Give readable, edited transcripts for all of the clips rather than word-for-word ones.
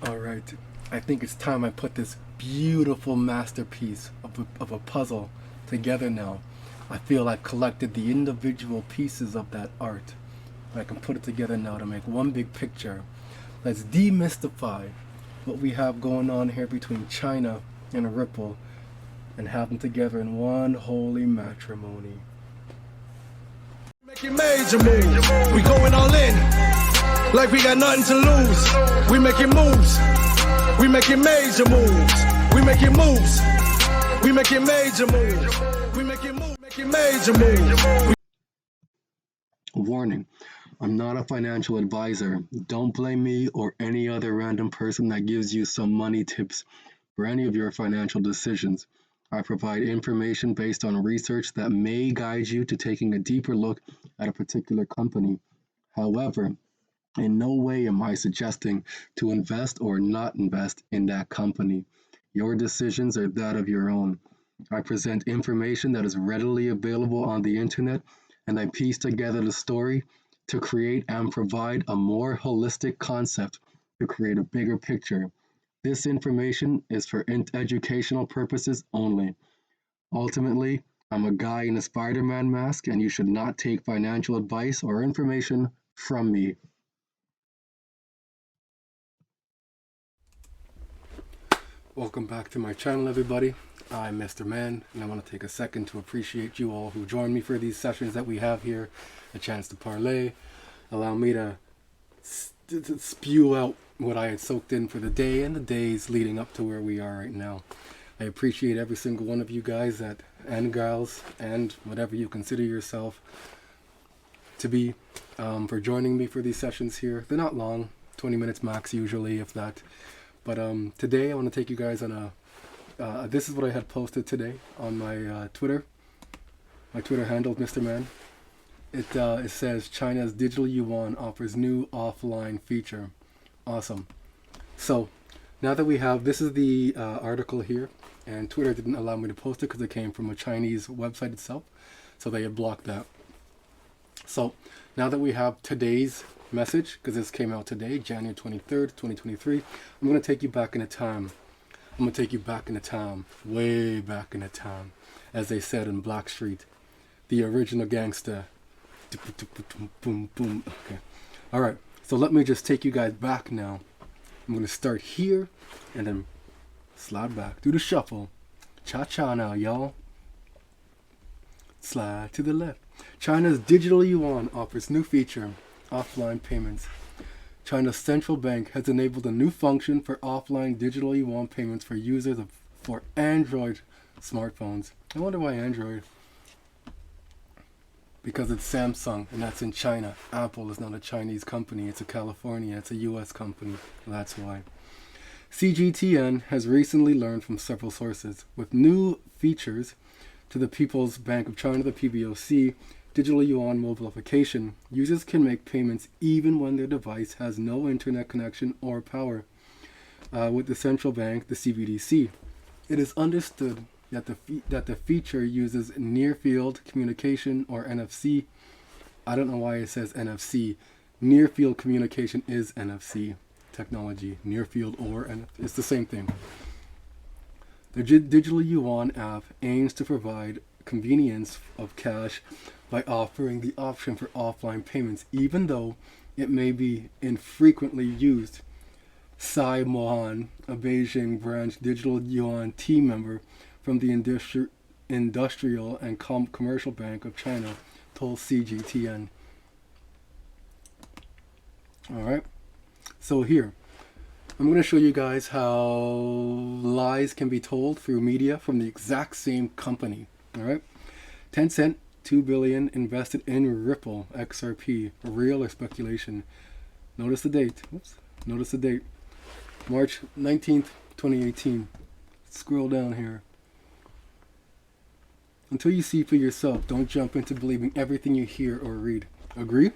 All right, I think it's time I put this beautiful masterpiece of a puzzle together now. I feel I've collected the individual pieces of that art. I can put it together now to make one big picture. Let's demystify what we have going on here between China and Ripple and have them together in one holy matrimony. Making major moves. We going all in. Like we got nothing to lose. We making moves. We making major moves. We making moves. We making major moves. We making moves. Making major moves. Warning, I'm not a financial advisor. Don't blame me or any other random person that gives you some money tips for any of your financial decisions. I provide information based on research that may guide you to taking a deeper look at a particular company. However, in no way am I suggesting to invest or not invest in that company. Your decisions are that of your own. I present information that is readily available on the internet, and I piece together the story to create and provide a more holistic concept to create a bigger picture. This information is for educational purposes only. Ultimately, I'm a guy in a Spider-Man mask, and you should not take financial advice or information from me. Welcome back to my channel, everybody. I'm Mr. Man, and I want to take a second to appreciate you all who join me for these sessions that we have here, a chance to parlay, allow me to spew out what I had soaked in for the day and the days leading up to where we are right now. I appreciate every single one of you guys and gals and whatever you consider yourself to be for joining me for these sessions here. They're not long, 20 minutes max usually, if that. But today I want to take you guys on this is what I had posted today on my Twitter. My Twitter handle, Mr. Man. It says China's digital yuan offers new offline feature. Awesome. So now that we have, this is the article here, and Twitter didn't allow me to post it because it came from a Chinese website itself, so they had blocked that. So now that we have today's message, because this came out today, January 23rd, 2023, I'm going to take you back in a time. I'm going to take you back in a time, way back in a time, as they said in Blackstreet, the original gangster. Boom, boom. Okay. All right. So let me just take you guys back now. I'm going to start here and then slide back. Do the shuffle. Cha-cha now, y'all. Slide to the left. China's digital yuan offers new feature, offline payments. China's central bank has enabled a new function for offline digital yuan payments for users for Android smartphones. I wonder why Android? Because it's Samsung, and that's in China. Apple is not a Chinese company. It's a California. It's a U.S. company. That's why. CGTN has recently learned from several sources. With new features to the People's Bank of China, the PBOC, digital yuan mobile application, users can make payments even when their device has no internet connection or power. With the central bank, the CBDC, it is understood that the feature uses near-field communication, or NFC. I don't know why it says NFC. Near-field communication is NFC technology. Near-field or NFC. It's the same thing. The digital yuan app aims to provide convenience of cash by offering the option for offline payments, even though it may be infrequently used. Tsai Mohan, a Beijing branch digital yuan team member from the Industrial and Commercial Bank of China, told CGTN. Alright, so here, I'm going to show you guys how lies can be told through media from the exact same company. Alright, Tencent, $2 billion invested in Ripple, XRP, real or speculation. Notice the date. Oops. Notice the date. March 19th, 2018. Scroll down here. Until you see for yourself, don't jump into believing everything you hear or read. Agree?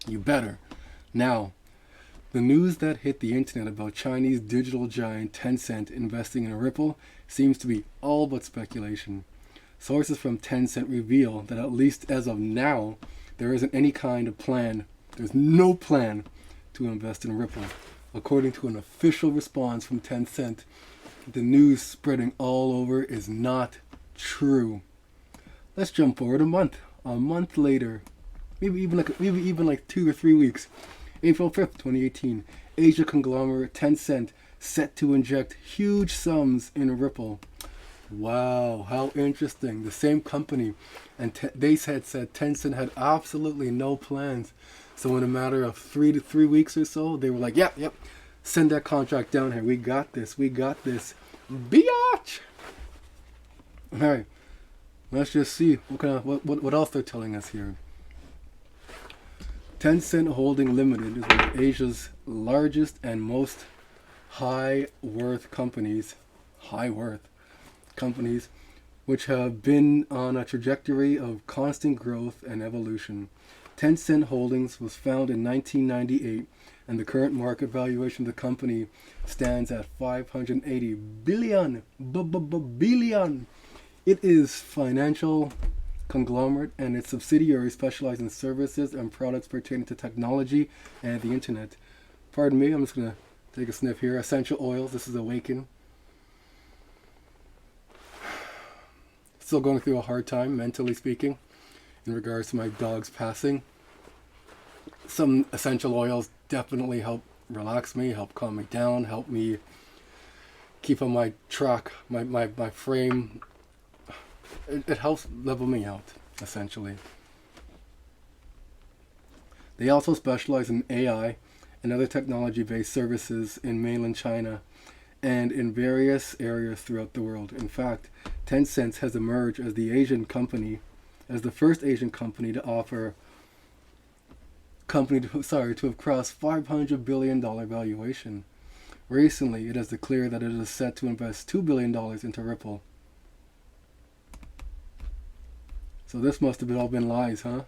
You better. Now, the news that hit the internet about Chinese digital giant Tencent investing in Ripple seems to be all but speculation. Sources from Tencent reveal that at least as of now, there isn't any kind of plan. There's no plan to invest in Ripple. According to an official response from Tencent, the news spreading all over is not true. Let's jump forward a month. A month later, maybe even like 2 or 3 weeks. April 5th, 2018, Asia conglomerate Tencent set to inject huge sums in Ripple. Wow, how interesting. The same company, and they had said Tencent had absolutely no plans. So in a matter of 3 to 3 weeks or so, they were like, yep, send that contract down here. We got this. Biatch! Alright, let's just see what else they're telling us here. Tencent Holding Limited is one of Asia's largest and most high worth companies, which have been on a trajectory of constant growth and evolution. Tencent Holdings was founded in 1998, and the current market valuation of the company stands at 580 billion. It is financial conglomerate, and its subsidiaries specialize in services and products pertaining to technology and the internet. Pardon me, I'm just going to take a sniff here. Essential oils, this is Awaken. Still going through a hard time, mentally speaking, in regards to my dog's passing. Some essential oils definitely help relax me, help calm me down, help me keep on my track, my frame. It helps level me out, essentially. They also specialize in AI and other technology-based services in mainland China and in various areas throughout the world. In fact, Tencent has emerged as the first Asian company to have crossed $500 billion valuation. Recently, it has declared that it is set to invest $2 billion into Ripple. So this must have all been lies, huh?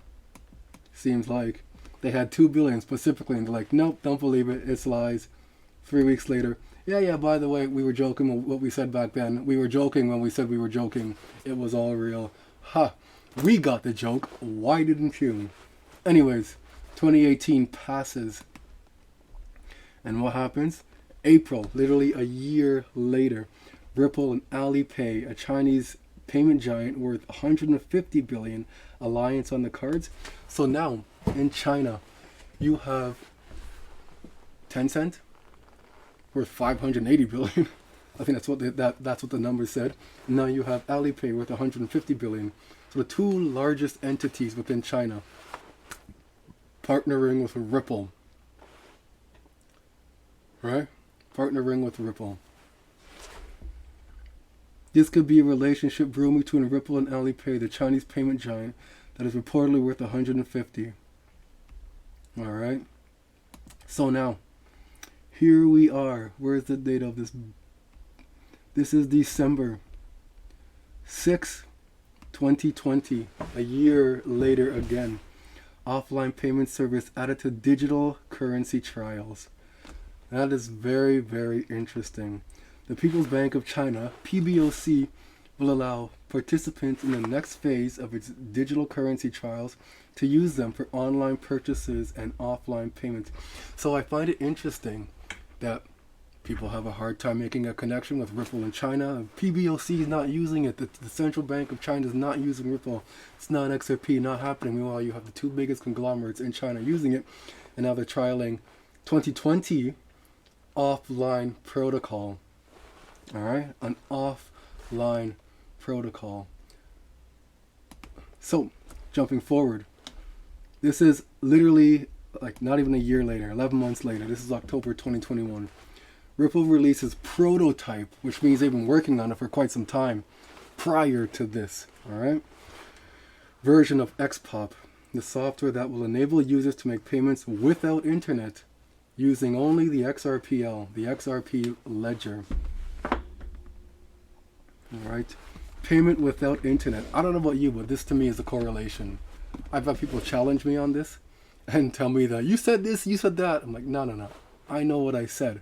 Seems like. They had $2 billion specifically, and they're like, nope, don't believe it, it's lies. 3 weeks later, yeah, by the way, we were joking what we said back then. We were joking when we said we were joking. It was all real. Ha! We got the joke. Why didn't you? Anyways, 2018 passes. And what happens? April, literally a year later, Ripple and Alipay, a Chinese payment giant worth 150 billion, alliance on the cards. So now, in China, you have Tencent, worth 580 billion. I think that's what the number said. Now you have Alipay worth 150 billion. So the two largest entities within China partnering with Ripple. Right? Partnering with Ripple. This could be a relationship brewing between Ripple and Alipay, the Chinese payment giant, that is reportedly worth 150. Alright? So now, here we are. Where's the date of this? This is December 6, 2020. A year later again. Offline payment service added to digital currency trials. That is very, very interesting. The People's Bank of China, PBOC, will allow participants in the next phase of its digital currency trials to use them for online purchases and offline payments. So I find it interesting that people have a hard time making a connection with Ripple in China. PBOC is not using it. The Central Bank of China is not using Ripple. It's not XRP, not happening. Meanwhile, you have the two biggest conglomerates in China using it, and now they're trialing 2020 offline protocol. Alright, an offline protocol. So, jumping forward, this is literally like not even a year later, 11 months later. This is October 2021. Ripple releases prototype, which means they've been working on it for quite some time prior to this. Alright, version of xPoP, the software that will enable users to make payments without internet using only the XRPL, the XRP ledger. Alright, payment without internet. I don't know about you, but this to me is a correlation. I've had people challenge me on this and tell me that you said this, you said that. I'm like, no. I know what I said.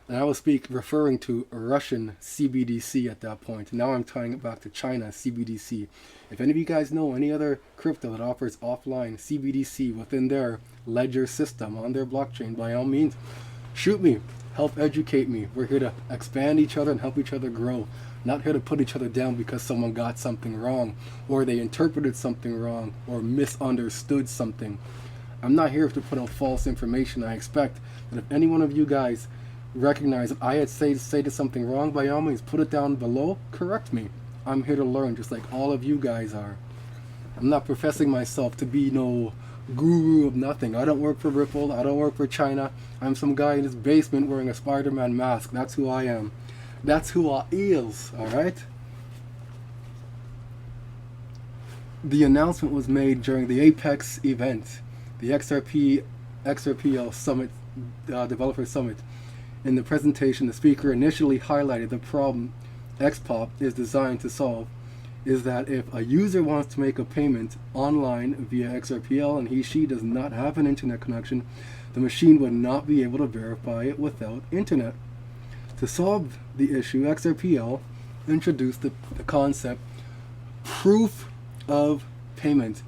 And I was referring to Russian CBDC at that point. Now I'm tying it back to China CBDC. If any of you guys know any other crypto that offers offline CBDC within their ledger system on their blockchain, by all means, Shoot me. Help educate me. We're here to expand each other and help each other grow. Not here to put each other down because someone got something wrong, or they interpreted something wrong, or misunderstood something. I'm not here to put out false information. I expect that if any one of you guys recognize that I had stated something wrong, by all means, put it down below, correct me. I'm here to learn just like all of you guys are. I'm not professing myself to be no guru of nothing. I don't work for Ripple. I don't work for China. I'm some guy in his basement wearing a Spider-Man mask. That's who I am. That's who I is, alright? The announcement was made during the Apex event, the XRPL Summit, Developer Summit. In the presentation, the speaker initially highlighted the problem xPoP is designed to solve is that if a user wants to make a payment online via XRPL and he/she does not have an internet connection, the machine would not be able to verify it without internet. To solve the issue, XRPL introduced the concept proof of payment.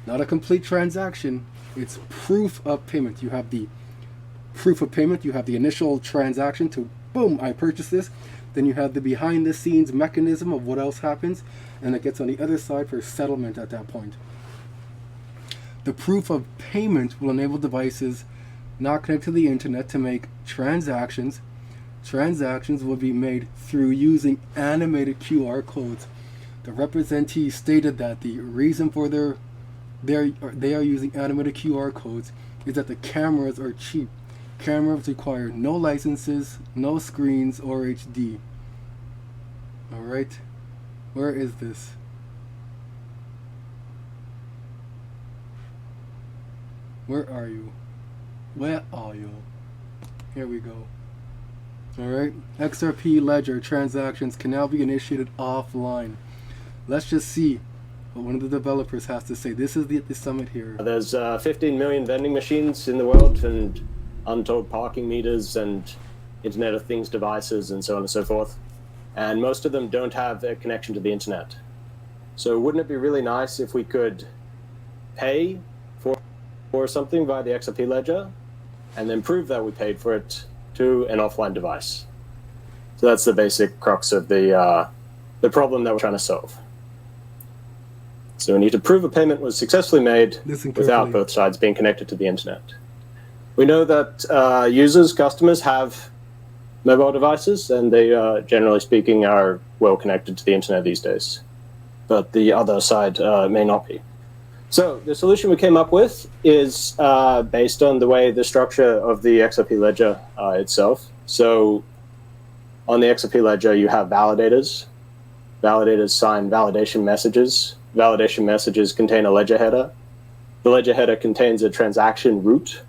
Not a complete transaction, it's proof of payment. You have the proof of payment, you have the initial transaction to, boom, I purchased this. Then you have the behind the scenes mechanism of what else happens, and it gets on the other side for settlement at that point. The proof of payment will enable devices not connected to the internet to make transactions. Transactions will be made through using animated QR codes. The representee stated that the reason for they are using animated QR codes is that the cameras are cheap. Cameras require no licenses, no screens, or HD. Alright, where is this? Where are you? Where are you? Here we go. Alright, XRP ledger transactions can now be initiated offline. Let's just see what one of the developers has to say. This is the summit here. There's 15 million vending machines in the world and untold parking meters and Internet of Things devices and so on and so forth. And most of them don't have a connection to the internet. So wouldn't it be really nice if we could pay for something via the XRP ledger and then prove that we paid for it to an offline device? So that's the basic crux of the problem that we're trying to solve. So we need to prove a payment was successfully made without both sides being connected to the internet. We know that users, customers have mobile devices, and they, generally speaking, are well connected to the internet these days. But the other side may not be. So the solution we came up with is based on the way the structure of the XRP ledger itself. So on the XRP ledger, you have validators. Validators sign validation messages. Validation messages contain a ledger header. The ledger header contains a transaction root.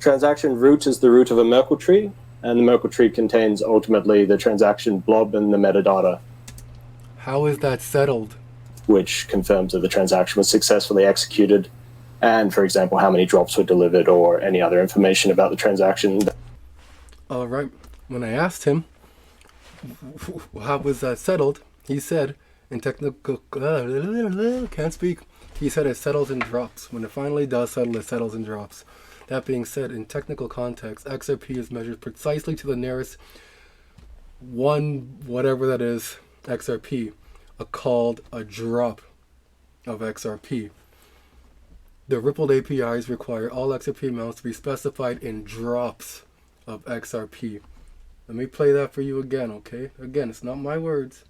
Transaction root is the root of a Merkle tree, and the Merkle tree contains ultimately the transaction blob and the metadata. How is that settled? Which confirms that the transaction was successfully executed, and, for example, how many drops were delivered or any other information about the transaction. All right. When I asked him how was that settled, he said, in technical, can't speak. He said it settles in drops. When it finally does settle, it settles in drops. That being said, in technical context, XRP is measured precisely to the nearest one, whatever that is, XRP, called a drop of XRP. The Ripple APIs require all XRP amounts to be specified in drops of XRP. Let me play that for you again, okay? Again, it's not my words.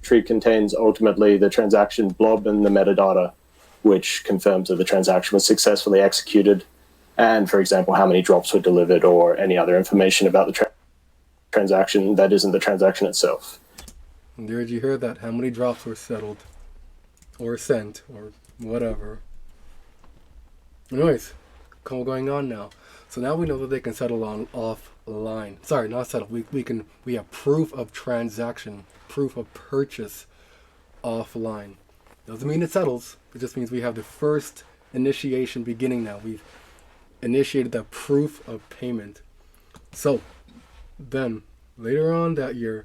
Tree contains ultimately the transaction blob and the metadata, which confirms that the transaction was successfully executed, and, for example, how many drops were delivered or any other information about the transaction that isn't the transaction itself. And did you hear that? How many drops were settled or sent or whatever. Anyways, what's going on now? So now we know that they can settle on offline. Sorry, not settle. We have proof of transaction, proof of purchase offline. Doesn't mean it settles. It just means we have the first initiation beginning now. We've initiated the proof of payment. So then later on that year,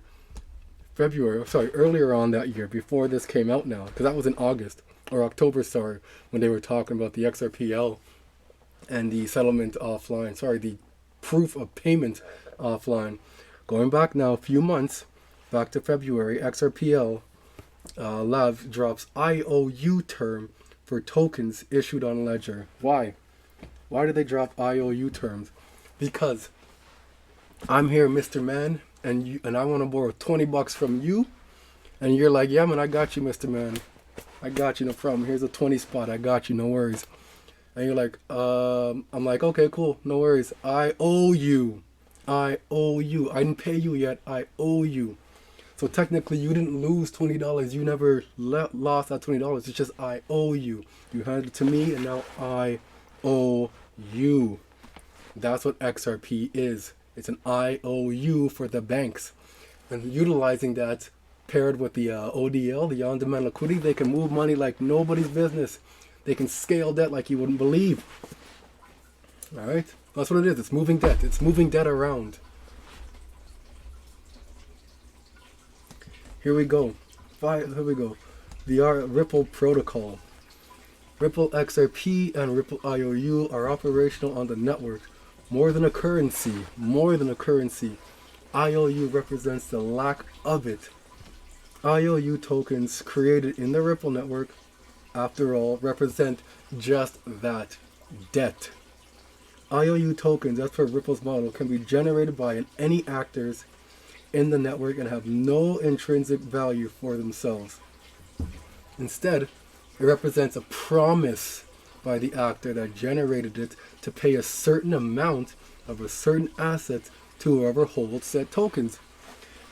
earlier on that year, before this came out now, because that was in August or October, when they were talking about the XRPL and the settlement offline. Sorry, the proof of payment offline. Going back now a few months, back to February, XRPL Lav drops IOU term for tokens issued on Ledger. Why? Why did they drop IOU terms? Because I'm here, Mr. Man, and I want to borrow $20 from you, and you're like, yeah, man, I got you, Mr. Man. I got you, no problem. Here's a 20 spot. I got you, no worries. And you're like, I'm like, okay, cool, no worries. I owe you. I didn't pay you yet. I owe you. So technically, you didn't lose $20. You never lost that $20. It's just I owe you. You handed it to me, and now I owe you. That's what XRP is. It's an IOU for the banks. And utilizing that, paired with the ODL, the on-demand liquidity, they can move money like nobody's business. They can scale debt like you wouldn't believe. All right? That's what it is. It's moving debt. It's moving debt around. Here we go. Here we go. The Ripple protocol. Ripple XRP and Ripple IOU are operational on the network. More than a currency. More than a currency. IOU represents the lack of it. IOU tokens created in the Ripple network, after all, represent just that, debt. IOU tokens, as per Ripple's model, can be generated by any actors in the network and have no intrinsic value for themselves. Instead, it represents a promise by the actor that generated it to pay a certain amount of a certain asset to whoever holds said tokens.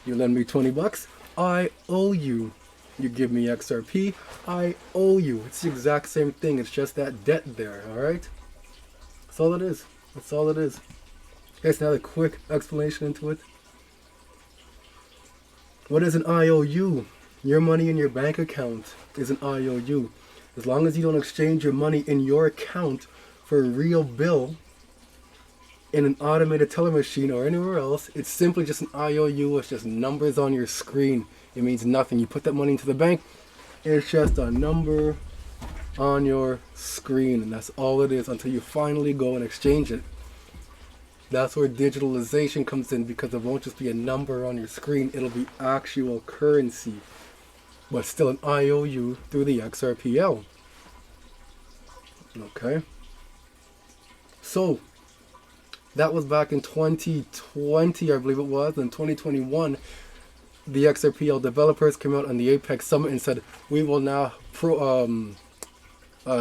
You lend me $20, I owe you. You give me XRP, I owe you. It's the exact same thing. It's just that debt there, alright? That's all it is. That's all it is. Guys, now a quick explanation into it. What is an IOU? Your money in your bank account is an IOU. As long as you don't exchange your money in your account for a real bill in an automated teller machine or anywhere else, it's simply just an IOU. It's just numbers on your screen. It means nothing. You put that money into the bank, it's just a number on your screen, and that's all it is until you finally go and exchange it. That's where digitalization comes in, because it won't just be a number on your screen, it'll be actual currency, but still an IOU through the XRPL. Okay, so that was back in 2020, I believe it was. In 2021, the XRPL developers came out on the Apex Summit and said, we will now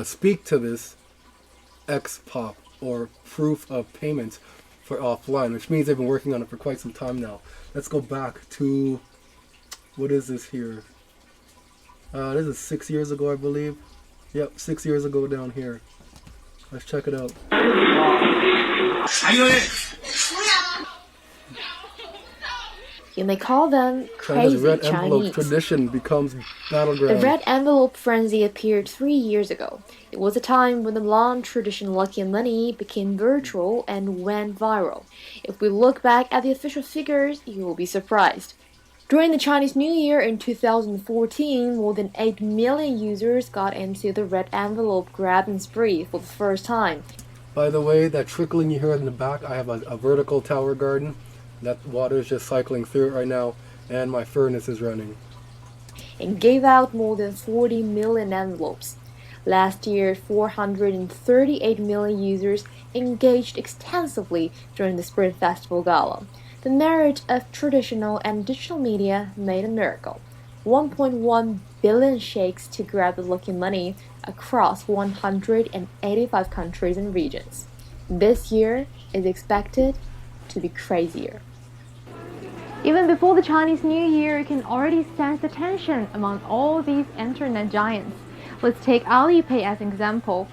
speak to this xPoP, or proof of payment for offline, which means they've been working on it for quite some time now. Let's go back to, what is this here? This is 6 years ago, I believe. Yep, 6 years ago down here. Let's check it out. You may call them crazy red envelope Chinese. tradition becomes battleground. The red envelope frenzy appeared 3 years ago. It was a time when the long tradition Lucky Money became virtual and went viral. If we look back at the official figures, you will be surprised. During the Chinese New Year in 2014, more than 8 million users got into the red envelope grabbing spree for the first time. By the way, that trickling you hear in the back, I have a vertical tower garden. That water is just cycling through it right now, and my furnace is running. And gave out more than 40 million envelopes. Last year, 438 million users engaged extensively during the Spring Festival Gala. The marriage of traditional and digital media made a miracle. 1.1 billion shakes to grab the lucky money across 185 countries and regions. This year is expected to be crazier. Even before the Chinese New Year, you can already sense the tension among all these internet giants. Let's take Alipay as an example.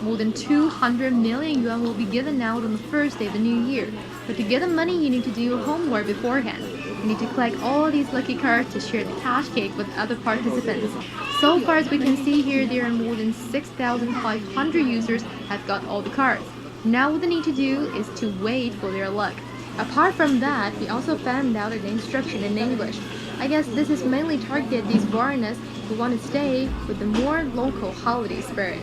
More than 200 million yuan will be given out on the first day of the new year. But to get the money, you need to do your homework beforehand. You need to collect all these lucky cards to share the cash cake with other participants. So far as we can see here, there are more than 6,500 users have got all the cards. Now what they need to do is to wait for their luck. Apart from that, we also found out an instruction in English. I guess this is mainly targeted these foreigners who want to stay with the more local holiday spirit.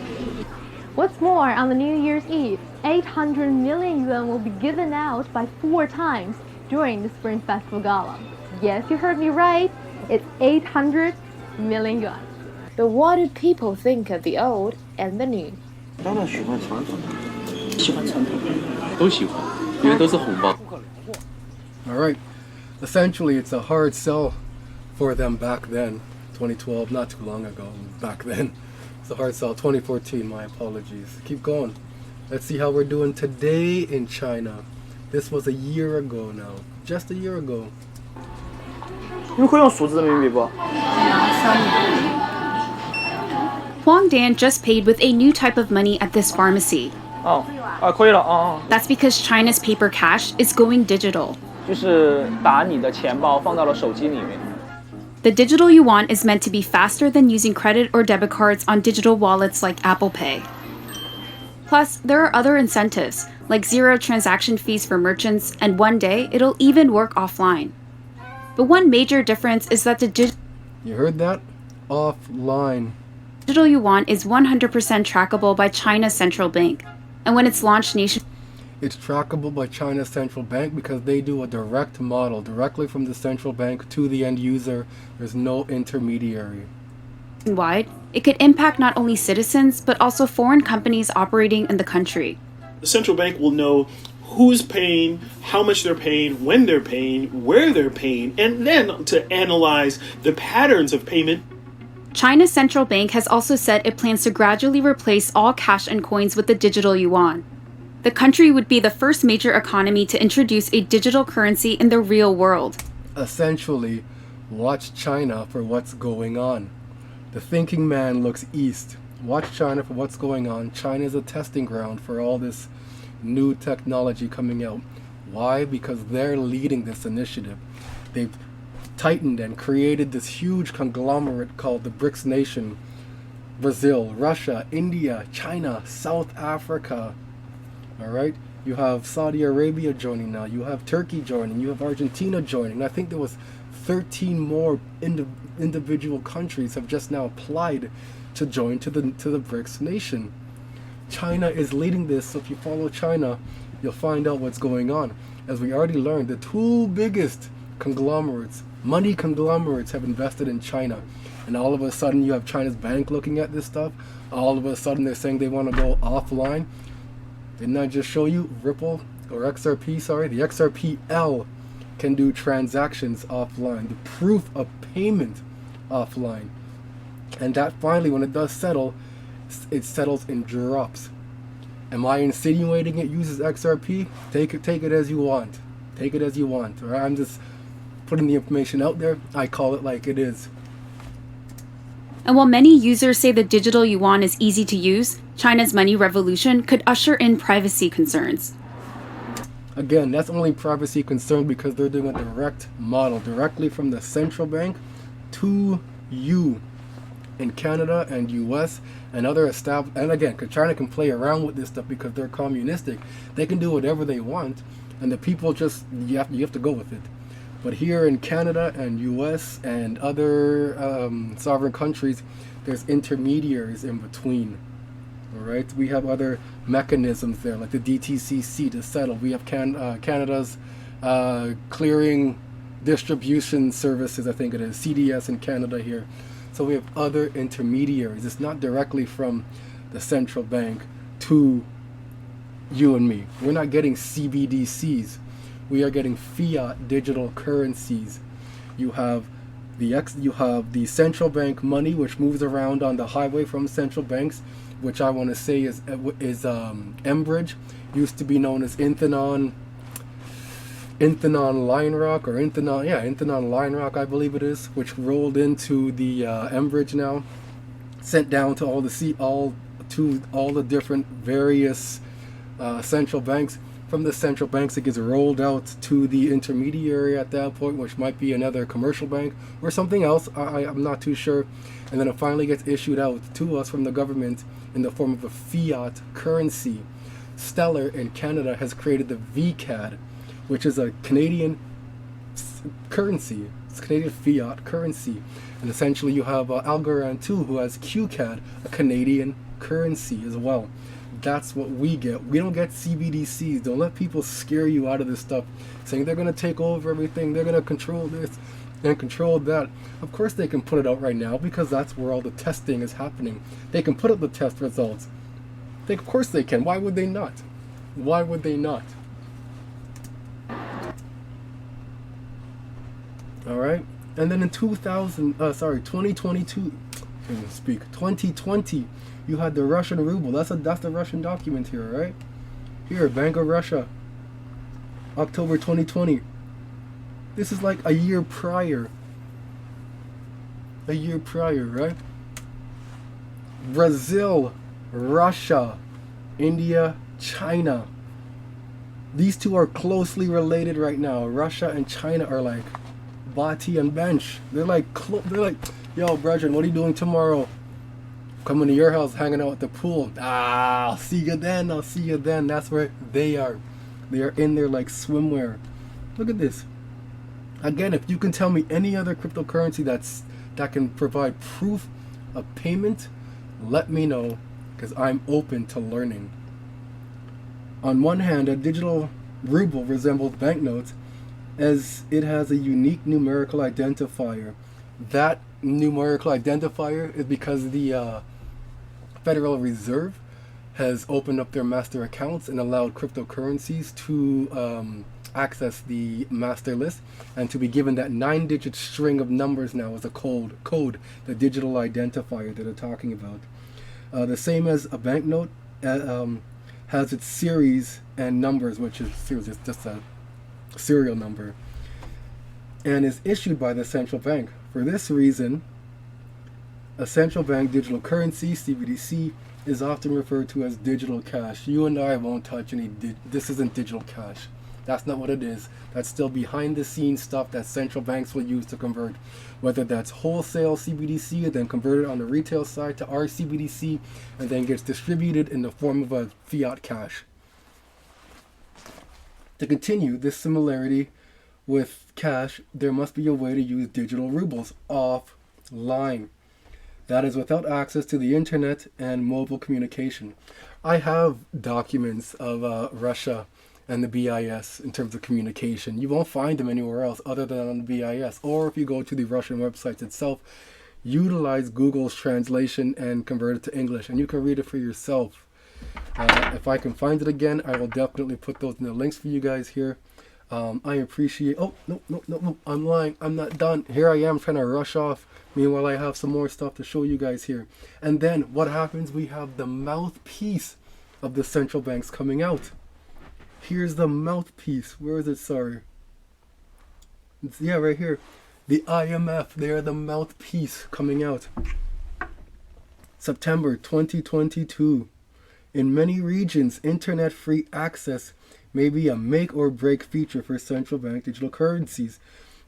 What's more, on the New Year's Eve, 800 million yuan will be given out by 4 times during the Spring Festival Gala. Yes, you heard me right. It's 800 million yuan. But what do people think of the old and the new? 当然喜欢传统的，喜欢传统的，都喜欢，因为都是红包。 All right. Essentially, it's a hard sell for them back then. 2012, not too long ago. Back then, it's a hard sell. 2014, my apologies. Keep going. Let's see how we're doing today in China. This was a year ago now. Just a year ago. 你们会用数字人民币不？ Huang Dan just paid with a new type of money at this pharmacy. 可以了 That's because China's paper cash is going digital. 就是把你的钱包放到了手机里面。 The digital yuan is meant to be faster than using credit or debit cards on digital wallets like Apple Pay. Plus, there are other incentives, like 0 transaction fees for merchants, and one day it'll even work offline. But one major difference is that the You heard that? Offline. digital yuan is 100% trackable by China's central bank. And when it's launched It's trackable by China's central bank because they do a direct model directly from the central bank to the end user. There's no intermediary. nationwide, it could impact not only citizens, but also foreign companies operating in the country. The central bank will know who's paying, how much they're paying, when they're paying, where they're paying, and then to analyze the patterns of payment. China's central bank has also said it plans to gradually replace all cash and coins with the digital yuan. The country would be the first major economy to introduce a digital currency in the real world. Essentially, watch China for what's going on. The thinking man looks east. Watch China for what's going on. China is a testing ground for all this new technology coming out. Why? Because they're leading this initiative. They've tightened and created this huge conglomerate called the BRICS nation. Brazil, Russia, India, China, South Africa. All right? You have Saudi Arabia joining now. You have Turkey joining. You have Argentina joining. I think there was 13 more individual countries have just now applied to join to the BRICS nation. China is leading this, so if you follow China, you'll find out what's going on. As we already learned, the two biggest conglomerates, money conglomerates, have invested in China. And all of a sudden you have China's bank looking at this stuff. All of a sudden they're saying they want to go offline. Didn't I just show you Ripple, or XRP, sorry, the XRPL can do transactions offline, the proof of payment offline. And that finally, when it does settle, it settles in drops. Am I insinuating it uses XRP? Take it as you want. Take it as you want. Or I'm just putting the information out there. I call it like it is. And while many users say the digital yuan is easy to use, China's money revolution could usher in privacy concerns. Again, that's only privacy concern because they're doing a direct model directly from the central bank to you in Canada and US and other established. And again, because China can play around with this stuff because they're communistic, they can do whatever they want, and the people just you have to go with it. But here in Canada and US and other sovereign countries, there's intermediaries in between. All right, we have other mechanisms there, like the DTCC to settle. We have Canada's clearing distribution services, I think it is, CDS in Canada here. So we have other intermediaries. It's not directly from the central bank to you and me. We're not getting CBDCs. We are getting fiat digital currencies. You have the central bank money, which moves around on the highway from central banks, which I want to say is Enbridge, used to be known as Inthenon Line Rock, or Inthenon Line Rock, I believe it is, which rolled into the Enbridge now, sent down to all the different various central banks. From the central banks, it gets rolled out to the intermediary at that point, which might be another commercial bank or something else. I'm not too sure. And then it finally gets issued out to us from the government in the form of a fiat currency. Stellar in Canada has created the VCAD, which is a Canadian currency. It's Canadian fiat currency. And essentially you have Algorand too, who has QCAD, a Canadian currency as well. That's what we get. We don't get CBDCs. Don't let people scare you out of this stuff, saying they're going to take over everything, they're going to control this and control that. Of course they can put it out right now because that's where all the testing is happening. They can put up the test results. Of course they can. Why would they not? Why would they not? All right. And then in 2022, 2020, you had the Russian ruble. That's the Russian document here, right? Here, Bank of Russia, October 2020. This is like a year prior. A year prior, right? Brazil, Russia, India, China. These two are closely related right now. Russia and China are like Bati and Bench. They're like, yo, brethren, what are you doing tomorrow? Coming to your house, hanging out at the pool. I'll see you then. I'll see you then. That's where they are. They are in there like swimwear. Look at this. Again, if you can tell me any other cryptocurrency that can provide proof of payment, let me know, because I'm open to learning. On one hand, a digital ruble resembles banknotes as it has a unique numerical identifier. That numerical identifier is because the Federal Reserve has opened up their master accounts and allowed cryptocurrencies to access the master list and to be given that 9-digit string of numbers now as a code, the digital identifier that they're talking about. The same as a banknote has its series and numbers, which is just a serial number, and is issued by the central bank. For this reason, a central bank digital currency, CBDC, is often referred to as digital cash. You and I won't touch any, this isn't digital cash. That's not what it is. That's still behind the scenes stuff that central banks will use to convert, whether that's wholesale CBDC and then converted on the retail side to our CBDC and then gets distributed in the form of a fiat cash. To continue this similarity with cash, there must be a way to use digital rubles offline. That is without access to the internet and mobile communication. I have documents of Russia and the BIS in terms of communication. You won't find them anywhere else other than on the BIS. Or if you go to the Russian website itself, utilize Google's translation and convert it to English, and you can read it for yourself. If I can find it again, I will definitely put those in the links for you guys here. I appreciate... Oh, no, I'm lying. I'm not done. Here I am trying to rush off. Meanwhile, I have some more stuff to show you guys here. And then what happens? We have the mouthpiece of the central banks coming out. Here's the mouthpiece. Where is it? Sorry. Yeah, right here. The IMF. They are the mouthpiece coming out. September 2022. In many regions, internet-free access may be a make or break feature for central bank digital currencies.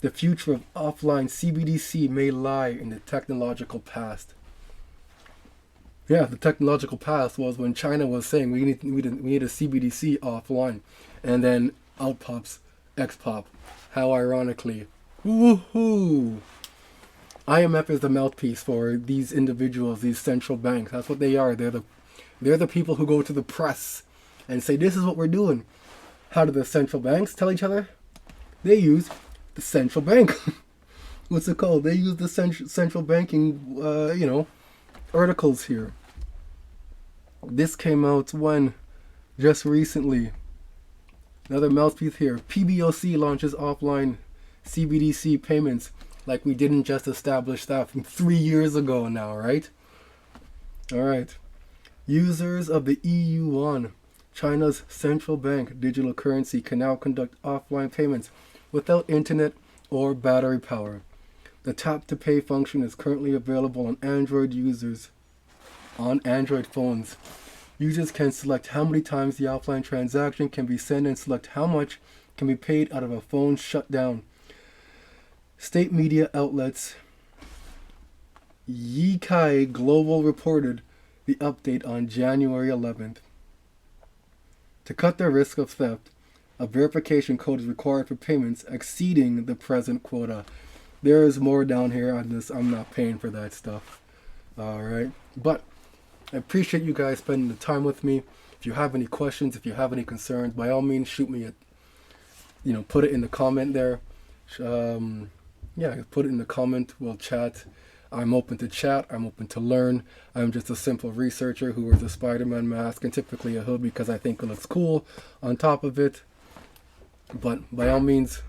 The future of offline CBDC may lie in the technological past. Yeah, the technological past was when China was saying we need a CBDC offline, and then out pops xPoP. How ironically. Woohoo! IMF is the mouthpiece for these individuals, these central banks. That's what they are. They're the people who go to the press and say, this is what we're doing. How do the central banks tell each other? They use the central bank. What's it called? They use the central banking, articles here. This came out when? Just recently. Another mouthpiece here. PBOC launches offline CBDC payments. Like we didn't just establish that from 3 years ago now, right? Alright. Users of the EU Yuan, China's central bank digital currency, can now conduct offline payments without internet or battery power. The tap to pay function is currently available on Android phones. Users can select how many times the offline transaction can be sent and select how much can be paid out of a phone shutdown. State media outlets Yikai Global reported the update on January 11th. To cut the risk of theft, a verification code is required for payments exceeding the present quota. There is more down here on this. I'm not paying for that stuff. Alright. But I appreciate you guys spending the time with me. If you have any questions, if you have any concerns, by all means shoot me put it in the comment there. Put it in the comment. We'll chat. I'm open to chat. I'm open to learn. I'm just a simple researcher who wears a Spider-Man mask and typically a hood because I think it looks cool on top of it. But by all means,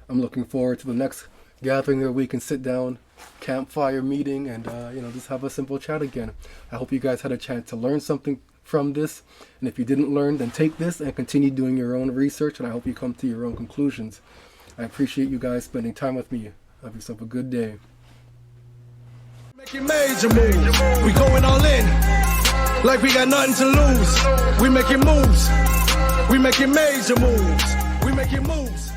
I'm looking forward to the next gathering where we can sit down, campfire meeting, and just have a simple chat again. I hope you guys had a chance to learn something from this, and if you didn't learn, then take this and continue doing your own research, and I hope you come to your own conclusions. I appreciate you guys spending time with me. Have yourself a good day. Making major moves. We going all in. Like we got nothing to lose. We making moves. We making major moves. We making moves.